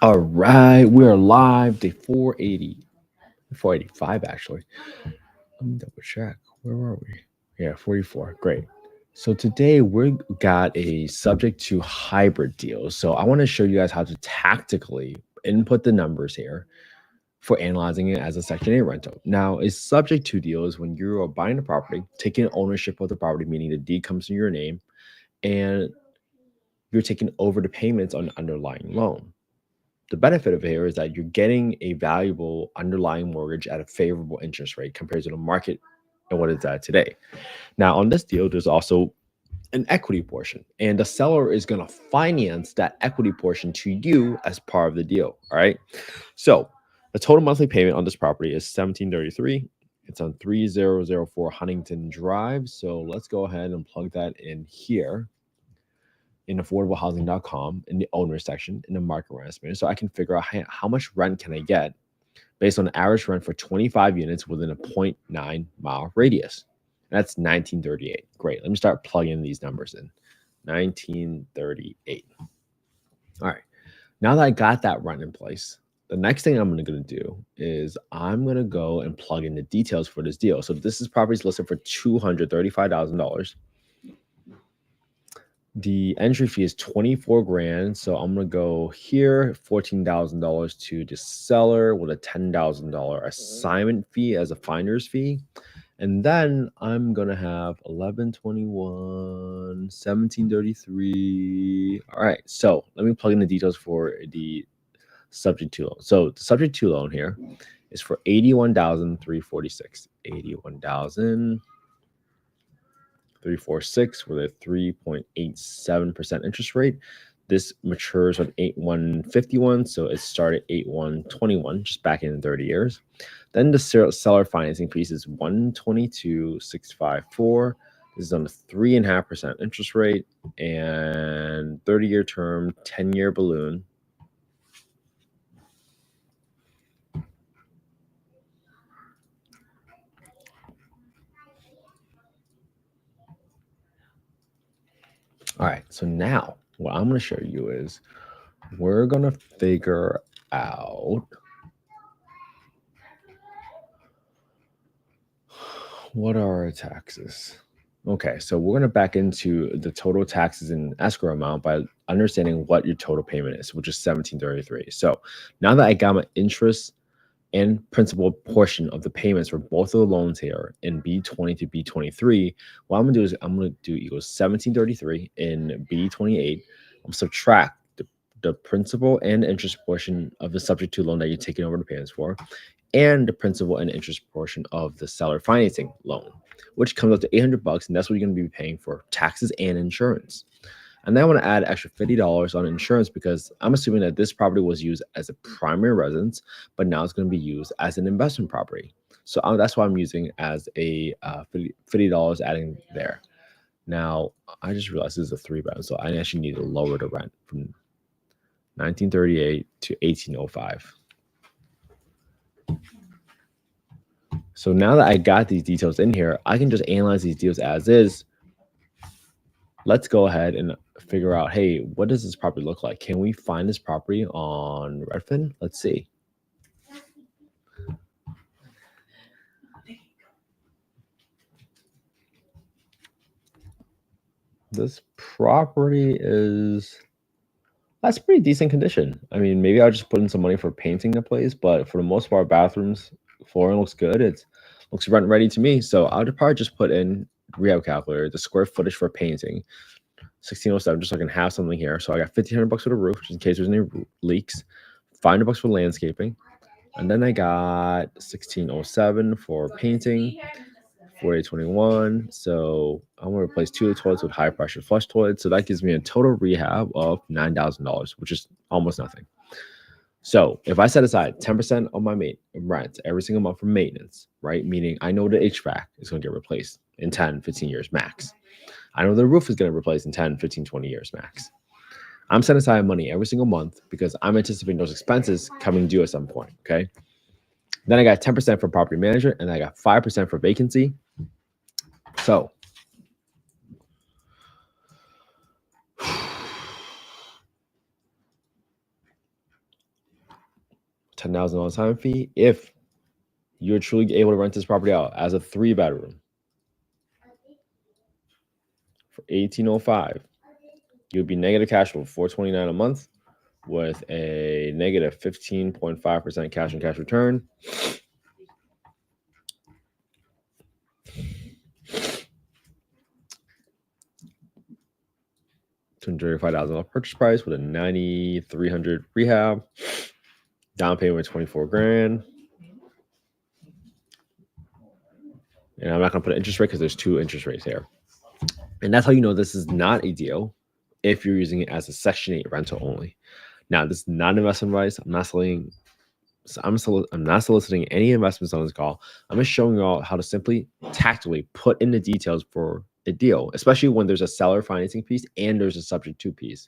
All right, we are live, day 480, 485 actually. Let me double check. Where were we? Yeah, 44. Great. So today we got a subject to hybrid deals. So I want to show you guys how to tactically input the numbers here for analyzing it as a Section 8 rental. Now, a subject to deal is when you are buying a property, taking ownership of the property, meaning the deed comes in your name, and you're taking over the payments on the underlying loan. The benefit of it here is that you're getting a valuable underlying mortgage at a favorable interest rate compared to the market and what it's at today. Now, on this deal, there's also an equity portion, and the seller is going to finance that equity portion to you as part of the deal. All right. So the total monthly payment on this property is $1733. It's on 3004 Huntington Drive. So let's go ahead and plug that in here in affordablehousing.com in the owner section in the market rent estimator, so I can figure out how much rent can I get based on the average rent for 25 units within a 0.9 mile radius. That's 1938. Great. Let me start plugging these numbers in. 1938. All right. Now that I got that rent in place, the next thing I'm going to do is I'm going to go and plug in the details for this deal. So this is property listed for $235,000. The entry fee is 24 grand. So I'm going to go here, $14,000 to the seller with a $10,000 assignment fee as a finder's fee. And then I'm going to have 1121, 1733. All right. So let me plug in the details for the subject to loan. So the subject to loan here is for 81,346. 81,000. 346 with a 3.87% interest rate. This matures on 8/1/51, so it started 8/1/21, just back in 30 years. Then the seller financing piece is 122,654. This is on a 3.5% interest rate and 30-year term, 10-year balloon. All right, so now what I'm going to show you is we're going to figure out what are our taxes. Okay, so we're going to back into the total taxes and escrow amount by understanding what your total payment is, which is $1733. So now that I got my interest and principal portion of the payments for both of the loans here in B20 to B23, what I'm going to do is I'm going to do equals $1733 in B28. I'm subtract the principal and interest portion of the subject to loan that you're taking over the payments for, and the principal and interest portion of the seller financing loan, which comes up to $800, and that's what you're going to be paying for taxes and insurance. And then I want to add extra $50 on insurance because I'm assuming that this property was used as a primary residence, but now it's going to be used as an investment property. So that's why I'm using as a $50 adding there. Now, I just realized this is a 3-bedroom, so I actually need to lower the rent from 1938 to 1805. So now that I got these details in here, I can just analyze these deals as is. Let's go ahead and figure out, hey, what does this property look like? Can we find this property on Redfin? Let's see. This property that's pretty decent condition. I mean, maybe I'll just put in some money for painting the place, but for the most part, bathrooms, flooring looks good. It looks rent ready to me. So I would probably just put in rehab calculator, the square footage for painting, 1607, just so I can have something here. So I got $1,500 for the roof, just in case there's any leaks, $500 for landscaping. And then I got 1607 for painting, 4821. So I'm gonna replace 2 of the toilets with high pressure flush toilets. So that gives me a total rehab of $9,000, which is almost nothing. So if I set aside 10% of my rent every single month for maintenance, right? Meaning I know the HVAC is gonna get replaced in 10, 15 years max. I know the roof is gonna replace in 10, 15, 20 years max. I'm setting aside money every single month because I'm anticipating those expenses coming due at some point, okay? Then I got 10% for property management, and I got 5% for vacancy. So $10,000 time fee. If you're truly able to rent this property out as a 3-bedroom for $1,805, you'd be negative cash flow $429 a month with a negative 15.5% cash on cash return. $235,000 purchase price with a $9,300 rehab. Down payment $24,000. And I'm not going to put an interest rate because there's 2 interest rates here. And that's how you know this is not a deal if you're using it as a Section 8 rental only. Now, this is not investment advice. I'm not soliciting any investments on this call. I'm just showing you all how to simply tactically put in the details for a deal, especially when there's a seller financing piece and there's a subject to piece.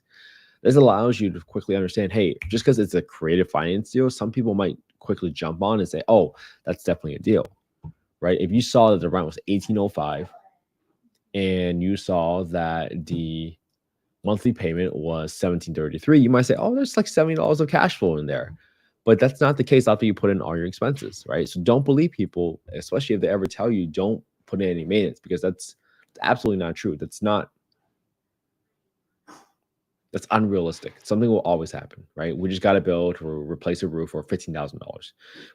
This allows you to quickly understand, hey, just because it's a creative finance deal, some people might quickly jump on and say, oh, that's definitely a deal, right? If you saw that the rent was $1,805 and you saw that the monthly payment was $1,733, you might say, oh, there's like $70 of cash flow in there. But that's not the case after you put in all your expenses, right? So don't believe people, especially if they ever tell you don't put in any maintenance, because that's absolutely not true. That's unrealistic. Something will always happen, right? We just got a bill to replace a roof for $15,000.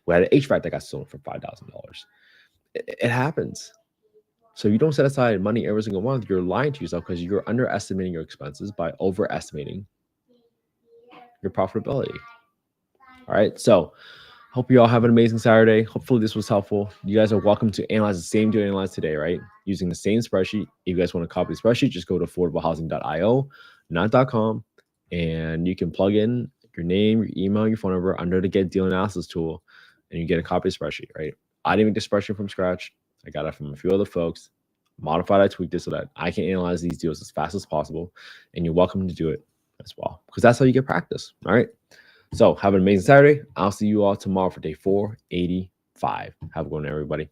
We had an HVAC that got stolen for $5,000. It happens. So you don't set aside money every single month. You're lying to yourself because you're underestimating your expenses by overestimating your profitability. All right. So hope you all have an amazing Saturday. Hopefully this was helpful. You guys are welcome to analyze the same deal analyzed today, right? Using the same spreadsheet. If you guys want to copy the spreadsheet, just go to affordablehousing.io, not.com, and you can plug in your name, your email, your phone number under the Get Deal Analysis tool, and you get a copy of the spreadsheet, right? I didn't make the spreadsheet from scratch. I got it from a few other folks. Modified, I tweaked it so that I can analyze these deals as fast as possible, and you're welcome to do it as well, because that's how you get practice. All right. So have an amazing Saturday. I'll see you all tomorrow for day 485. Have a good one, everybody.